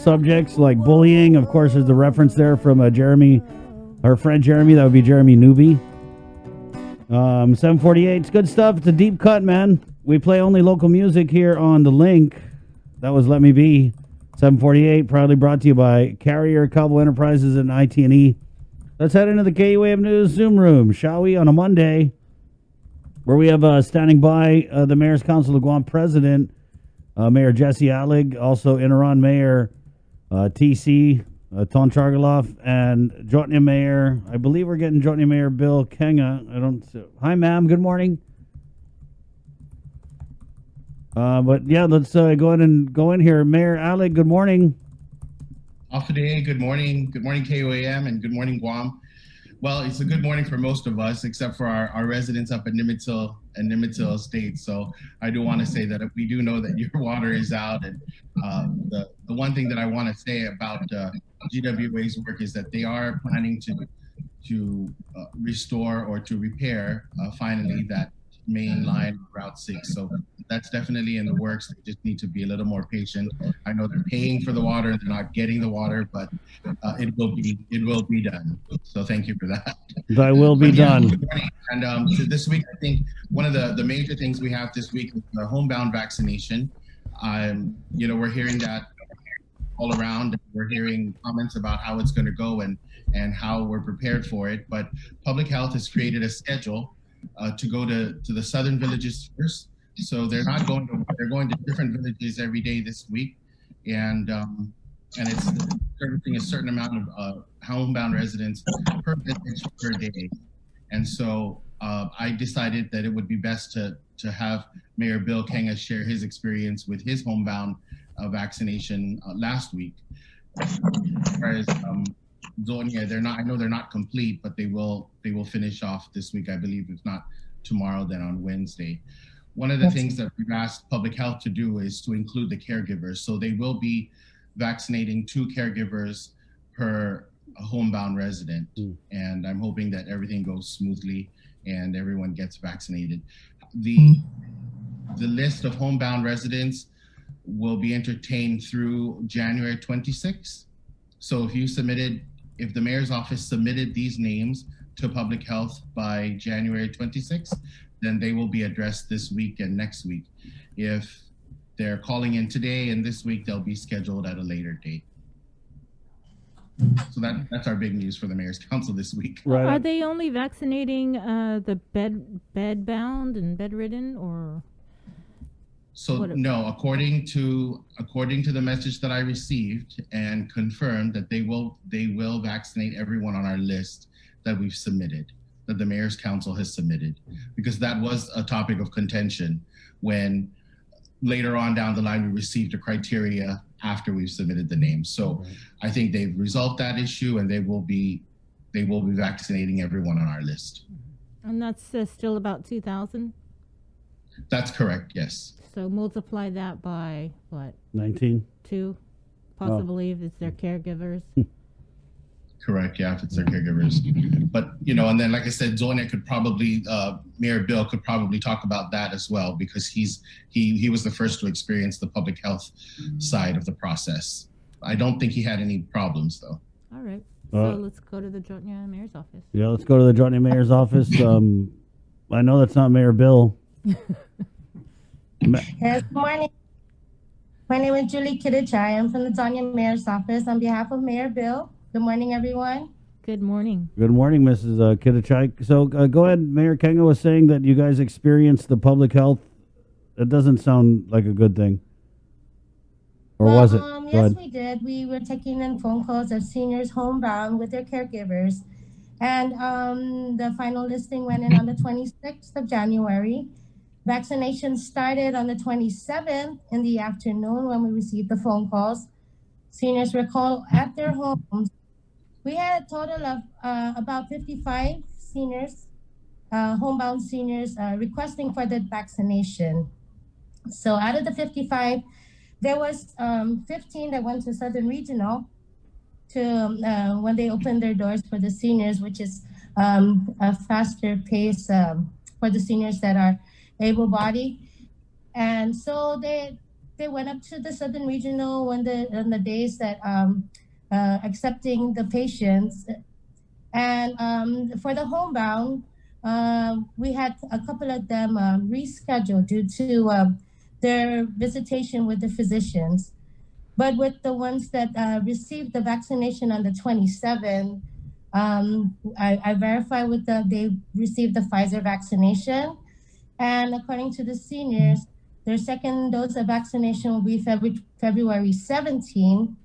subjects like bullying. Of course, there's the reference there from Jeremy, our friend Jeremy. That would be Jeremy Newby. 748. It's good stuff. It's a deep cut, man. We play only local music here on the link. That was Let Me Be. 748, proudly brought to you by Carrier Cabo Enterprises and IT&E. Let's head into the KUAM News Zoom room, shall we, on a Monday, where we have standing by the Mayor's Council of Guam President, Mayor Jesse Allig, also Inarajan Mayor TC, Ton Chargaloff, and Jotnia Mayor. I believe we're getting Jotnia Mayor Bill Kenga. Hi, ma'am. Good morning. But yeah, let's go ahead and go in here. Mayor Allig, good morning. Off today. Good morning. Good morning, KUAM, and good morning, Guam. Well, it's a good morning for most of us, except for our residents up at Nimitz and Nimitz Estate. So I do want to say that we do know that your water is out. And the one thing that I want to say about GWA's work is that they are planning to restore or to repair finally that main line Route 6. So that's definitely in the works. They just need to be a little more patient. I know they're paying for the water, they're not getting the water, but it will be done. So thank you for that. That will be done. And so this week, I think one of the major things we have this week is the homebound vaccination. We're hearing that all around. We're hearing comments about how it's going to go and how we're prepared for it. But Public Health has created a schedule to go to the southern villages first. So they're going to different villages every day this week, and it's servicing a certain amount of homebound residents per village per day. And so I decided that it would be best to have Mayor Bill Kenga share his experience with his homebound vaccination last week. Whereas Zonia, I know they're not complete, but they will finish off this week, I believe, if not tomorrow, then on Wednesday. One of the things that we've asked Public Health to do is to include the caregivers. So they will be vaccinating 2 caregivers per homebound resident. And I'm hoping that everything goes smoothly and everyone gets vaccinated. The list of homebound residents will be entertained through January 26th. So if the mayor's office submitted these names to Public Health by January 26th, then they will be addressed this week and next week. If they're calling in today and this week, they'll be scheduled at a later date. So that's our big news for the Mayor's Council this week. Right. Are they only vaccinating the bedbound and bedridden, or? So no, according to the message that I received and confirmed, that they will vaccinate everyone on our list that we've submitted, that the Mayor's Council has submitted, because that was a topic of contention when later on down the line we received a criteria after we've submitted the names. So I think they've resolved that issue, and they will be vaccinating everyone on our list. And that's still about 2,000? That's correct, yes. So multiply that by what? 19? 2, possibly, if it's their caregivers. Correct, yeah, if it's their caregivers. But, and then like I said, Zonia could probably, Mayor Bill could probably talk about that as well, because he was the first to experience the public health side of the process. I don't think he had any problems, though. All right. So let's go to the Jotnia Mayor's office. Yeah, let's go to the Jotnia Mayor's office. I know that's not Mayor Bill. Yes, good morning. My name is Julie Kidachai. I'm from the Jotnia Mayor's office on behalf of Mayor Bill. Good morning, everyone. Good morning. Good morning, Mrs. Kidachai. So go ahead. Mayor Kenga was saying that you guys experienced the public health. That doesn't sound like a good thing. Or was it? Yes, we did. We were taking in phone calls of seniors homebound with their caregivers. And the final listing went in on the 26th of January. Vaccination started on the 27th in the afternoon when we received the phone calls. Seniors were called at their homes. We had a total of about 55 seniors, homebound seniors, requesting for the vaccination. So out of the 55, there was 15 that went to Southern Regional to when they opened their doors for the seniors, which is a faster pace for the seniors that are able-bodied. And so they went up to the Southern Regional on the days that accepting the patients. And for the homebound, we had a couple of them rescheduled due to their visitation with the physicians. But with the ones that received the vaccination on the 27th, I verified with they received the Pfizer vaccination. And according to the seniors, their second dose of vaccination will be February 17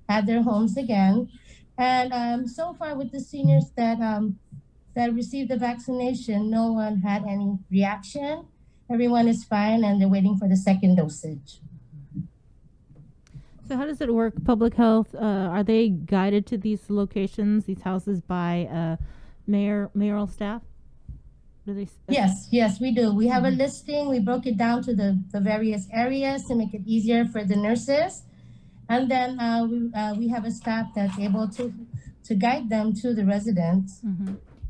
at their homes again. And so far with the seniors that received the vaccination, no one had any reaction. Everyone is fine and they're waiting for the second dosage. So how does it work? Public health, are they guided to these locations, these houses by mayoral staff? Do they? Yes, we do. We have a listing. We broke it down to the various areas to make it easier for the nurses. And then we have a staff that's able to guide them to the residents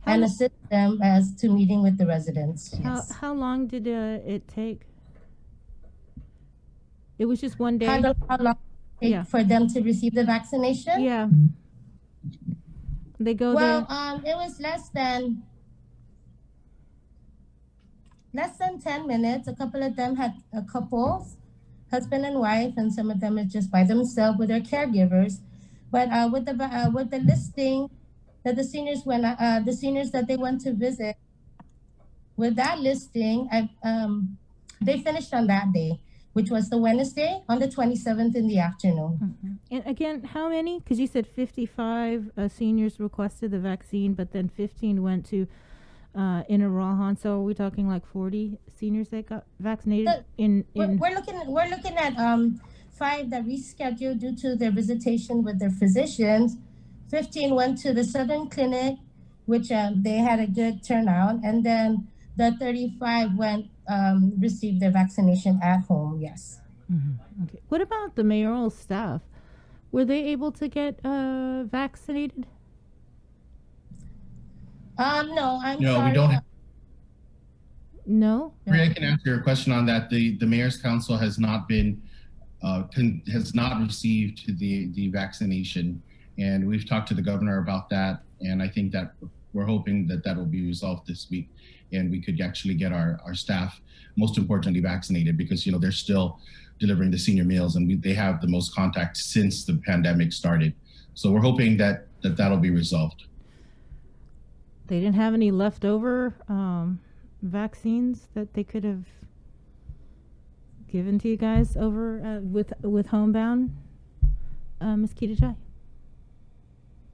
and assist them as to meeting with the residents. Yes. How long did it take? It was just one day? How long did it take for them to receive the vaccination? Yeah. They go there? Well, it was less than 10 minutes. A couple of them had couples, husband and wife, and some of them are just by themselves with their caregivers. But with the listing that the seniors that they went to visit, with that listing, they finished on that day, which was the Wednesday on the 27th in the afternoon. And again, how many? Because you said 55 seniors requested the vaccine, but then 15 went to Inarajan. So are we talking like 40 seniors that got vaccinated? We're looking at 5 that rescheduled due to their visitation with their physicians. 15 went to the Southern Clinic, which they had a good turnout, and then the 35 received their vaccination at home. Yes. Okay. What about the mayoral staff? Were they able to get vaccinated? No, I'm no, sorry. We don't. No. I can answer your question on that. The mayor's council has not been has not received the vaccination, and we've talked to the governor about that. And I think that we're hoping that will be resolved this week, and we could actually get our staff, most importantly, vaccinated, because they're still delivering the senior meals, and they have the most contact since the pandemic started. So we're hoping that that'll be resolved. They didn't have any leftover vaccines that they could have given to you guys over with homebound, Ms. Kitajai?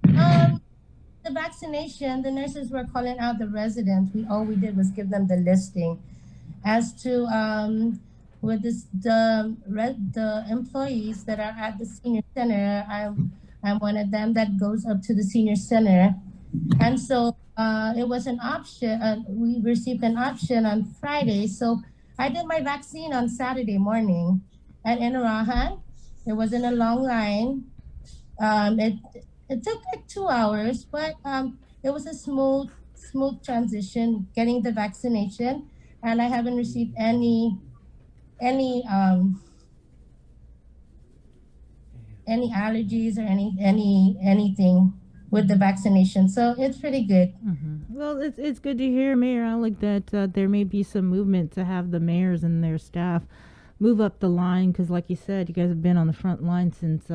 The vaccination, the nurses were calling out the residents. All we did was give them the listing. As to with the employees that are at the senior center, I'm one of them that goes up to the senior center, and so it was an option. We received an option on Friday, so I did my vaccine on Saturday morning at Inarajan. It wasn't a long line. It took like 2 hours, but it was a smooth transition getting the vaccination, and I haven't received any allergies or anything with the vaccination. So it's pretty good. Well, it's good to hear, Mayor Alec, that there may be some movement to have the mayors and their staff move up the line, because like you said, you guys have been on the front line since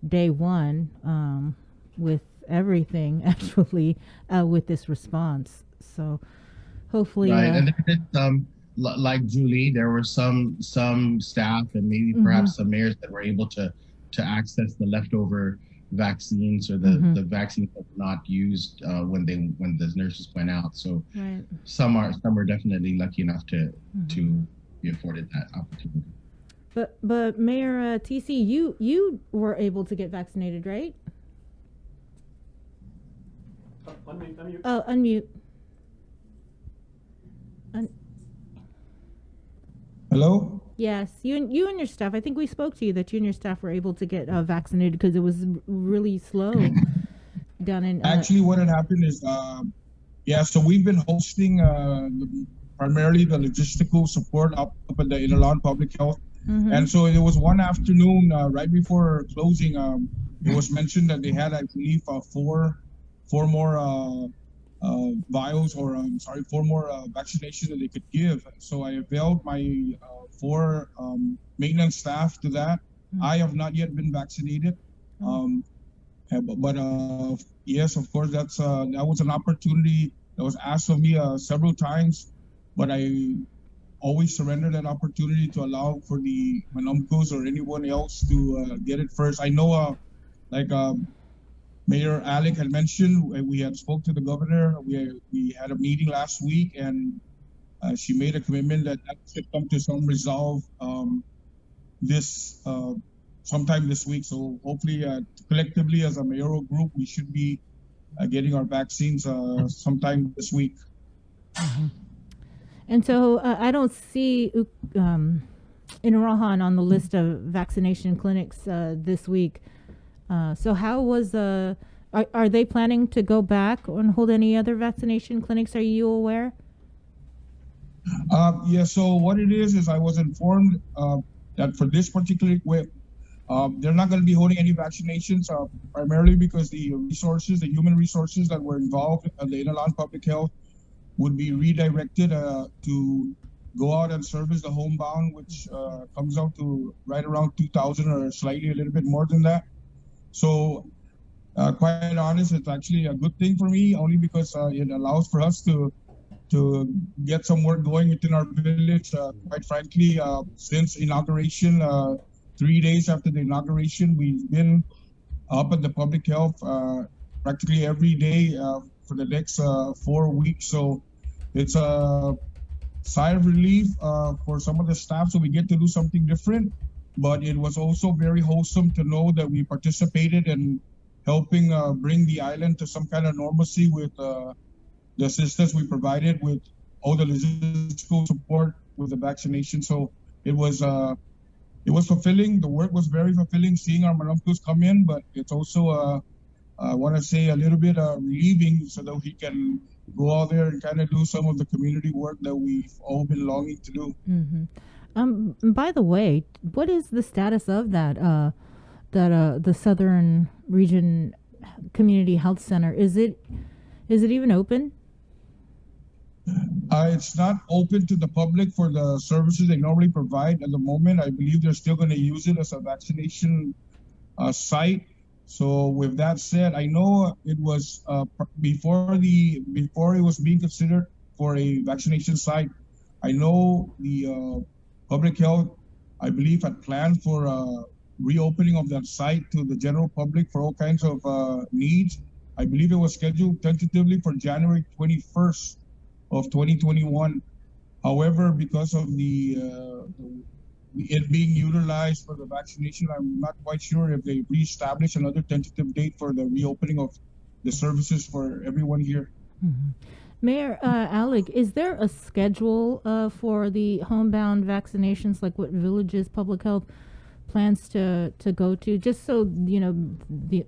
day one with everything, actually, with this response. So hopefully... Right, and then like Julie, there were some staff and maybe perhaps some mayors that were able to access the leftover vaccines or the vaccines that were not used when the nurses went out. So some are definitely lucky enough to be afforded that opportunity. But Mayor TC, you were able to get vaccinated, right? Unmute. Oh, unmute. Hello? Yes, you and your staff. I think we spoke to you that you and your staff were able to get vaccinated because it was really slow down in. Actually, what had happened is, so we've been hosting primarily the logistical support up at the Inarajan Public Health And so there was one afternoon right before closing, it was mentioned that they had, I believe, four more vials, or four more vaccinations that they could give. So I availed my four maintenance staff to that. I have not yet been vaccinated, but yes, of course, that was an opportunity that was asked of me several times, but I always surrender that opportunity to allow for the Manumcos or anyone else to get it first. I know, like Mayor Alec had mentioned, we had spoke to the governor. We had a meeting last week, and she made a commitment that should come to some resolve this sometime this week. So hopefully, collectively as a mayoral group, we should be getting our vaccines sometime this week. And so I don't see Inarajan on the list of vaccination clinics this week. So how was are they planning to go back and hold any other vaccination clinics? Are you aware? Yeah, so what it is I was informed that for this particular they're not going to be holding any vaccinations, primarily because the human resources that were involved in the Inarajan Public Health would be redirected to go out and service the homebound, which comes out to right around 2,000 or slightly a little bit more than that. So quite honest, it's actually a good thing for me, only because it allows for us to get some work going within our village. Quite frankly, since inauguration, 3 days after the inauguration, we've been up at the public health practically every day for the next 4 weeks. So it's a sigh of relief for some of the staff, so we get to do something different. But it was also very wholesome to know that we participated in helping bring the island to some kind of normalcy with the assistance we provided with all the logistical support with the vaccination. So it was fulfilling. The work was very fulfilling, seeing our Manumcos come in, but it's also I want to say a little bit relieving, so that we can go out there and kind of do some of the community work that we've all been longing to do. By the way, what is the status of that the Southern Region Community Health Center? Is it even open? It's not open to the public for the services they normally provide at the moment. I believe they're still going to use it as a vaccination site. So with that said, I know it was before it was being considered for a vaccination site. I know the public health, I believe, had planned for reopening of that site to the general public for all kinds of needs. I believe it was scheduled tentatively for January 21st of 2021. However, because of it being utilized for the vaccination, I'm not quite sure if they reestablished another tentative date for the reopening of the services for everyone here. Mayor Alec, is there a schedule for the homebound vaccinations, like what villages public health plans to go to, just so the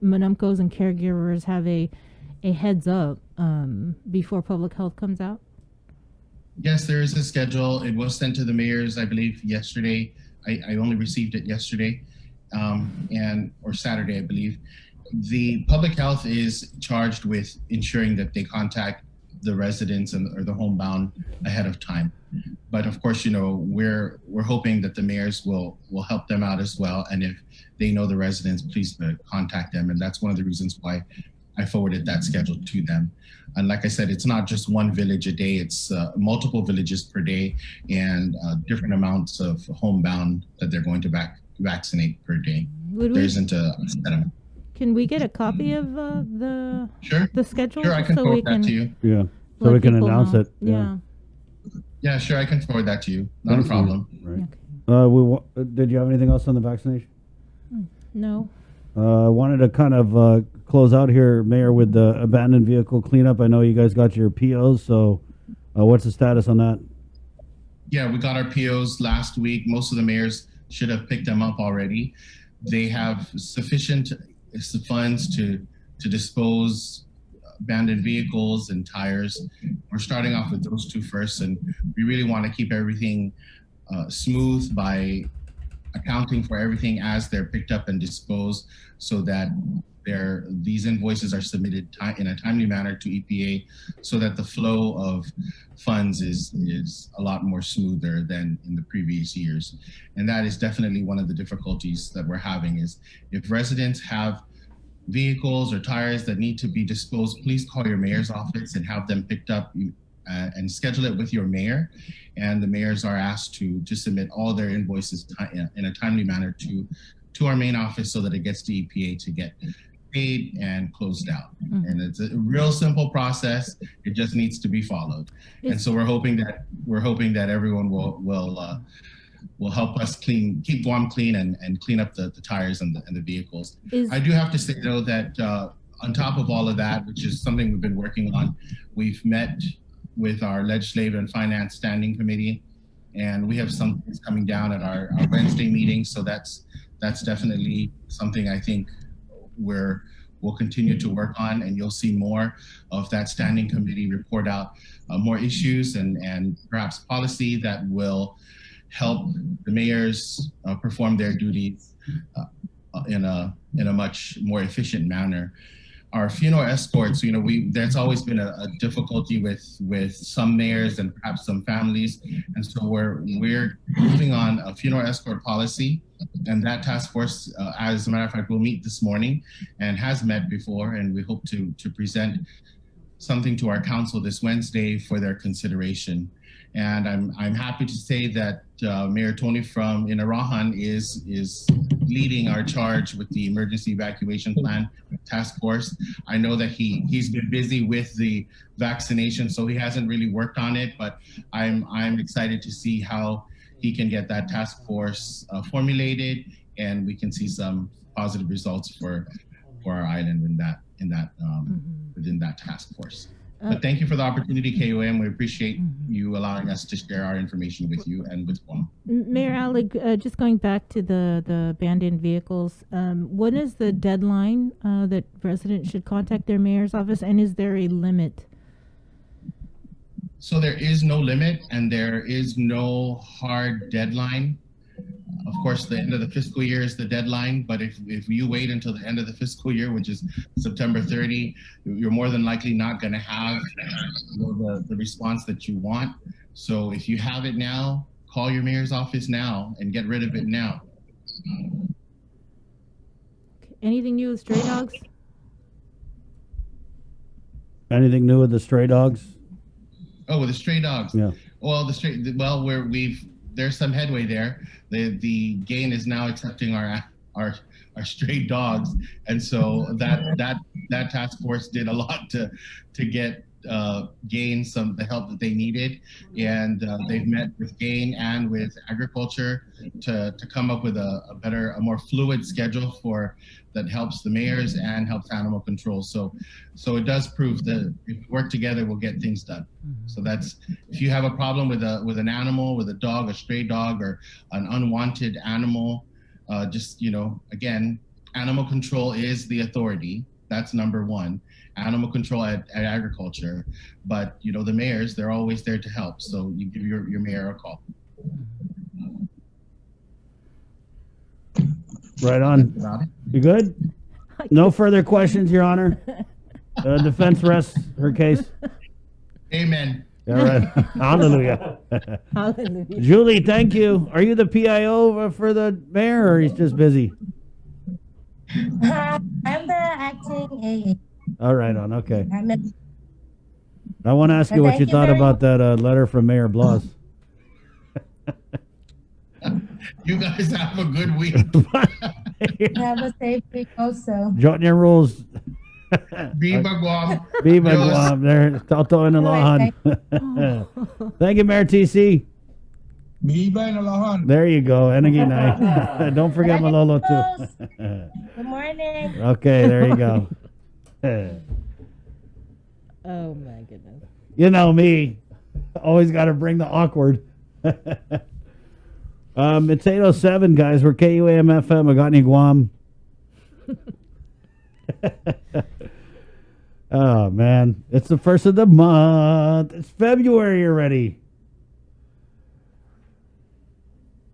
Manumcos and caregivers have a heads up before public health comes out? Yes, there is a schedule. It was sent to the mayors, I believe, yesterday. I only received it yesterday, or Saturday, I believe. The public health is charged with ensuring that they contact the residents or the homebound ahead of time. But of course, we're hoping that the mayors will help them out as well. And if they know the residents, please contact them. And that's one of the reasons why I forwarded that schedule to them. And like I said, it's not just one village a day, it's multiple villages per day, and different amounts of homebound that they're going to vaccinate per day. There isn't a set. Can we get a copy of the schedule? Sure, I can forward that to you. Yeah, so we can announce it. Yeah, sure, I can forward that to you. Not a problem. Right. Okay. Did you have anything else on the vaccination? No. I wanted to kind of close out here, Mayor, with the abandoned vehicle cleanup. I know you guys got your POs, so what's the status on that? Yeah, we got our POs last week. Most of the mayors should have picked them up already. They have sufficient funds to dispose abandoned vehicles and tires. We're starting off with those two first, and we really want to keep everything smooth by accounting for everything as they're picked up and disposed, so that these invoices are submitted in a timely manner to EPA, so that the flow of funds is a lot more smoother than in the previous years. And that is definitely one of the difficulties that we're having, is if residents have vehicles or tires that need to be disposed, please call your mayor's office and have them picked up, and schedule it with your mayor. And the mayors are asked to submit all their invoices in a timely manner to our main office, so that it gets to EPA to get paid and closed out. And it's a real simple process. It just needs to be followed. And so we're hoping that everyone will help us keep Guam clean and clean up the tires and the vehicles. I do have to say though that on top of all of that, which is something we've been working on, we've met with our Legislative and Finance Standing Committee, and we have some things coming down at our Wednesday meeting. So that's definitely something I think we'll continue to work on, and you'll see more of that standing committee report out more issues and perhaps policy that will help the mayors perform their duties in a much more efficient manner. Our funeral escorts, there's always been a difficulty with some mayors and perhaps some families, and so we're moving on a funeral escort policy, and that task force, as a matter of fact, will meet this morning and has met before, and we hope to present something to our council this Wednesday for their consideration. And I'm happy to say that Mayor Tony from Inarajan is leading our charge with the emergency evacuation plan task force. I know that he's been busy with the vaccination, so he hasn't really worked on it, but I'm excited to see how he can get that task force formulated, and we can see some positive results for our island within that task force. But thank you for the opportunity, KOM. We appreciate you allowing us to share our information with you and with Guam. Mayor Alec, just going back to the abandoned vehicles, what is the deadline that residents should contact their mayor's office, and is there a limit? So there is no limit, and there is no hard deadline. Of course, the end of the fiscal year is the deadline, but if you wait until the end of the fiscal year, which is September 30, you're more than likely not going to have the response that you want. So if you have it now, call your mayor's office now and get rid of it now. Anything new with stray dogs? Anything new with the stray dogs? Oh, with the stray dogs. Yeah. Well, there's some headway there. The GAIN is now accepting our stray dogs, and so that task force did a lot to get GAIN the help that they needed, and they've met with GAIN and with agriculture to come up with a more fluid schedule that helps the mayors and helps animal control. So it does prove that if we work together, we'll get things done. So that's, if you have a problem with an animal, with a dog, a stray dog, or an unwanted animal, again, animal control is the authority. That's number one. Animal control at agriculture, but the mayors, they're always there to help. So you give your mayor a call. Right on. You good? No further questions, Your Honor. Defense rests her case. Amen. All right. Hallelujah. Hallelujah. Julie, thank you. Are you the PIO for the mayor, or he's just busy? I'm the acting AA. All right, on. Okay. I want to ask you what you thought about that letter from Mayor Blas. You guys have a good week. Have a safe week also. Jotnya rules. Viva Guam. Viva Dios. Guam. There. Toto and Alahan. Thank you, Mayor TC. Viva in Alahan. There you go. Enigi night. Don't forget Malolo too. Good morning. Okay, there you go. Oh my goodness. You know me. Always got to bring the awkward. It's 8:07, guys. We're KUAM FM, Agani, Guam. Oh, man. It's the first of the month. It's February already.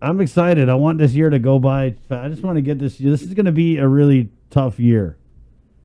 I'm excited. I want this year to go by. I just want to get this. This is going to be a really tough year.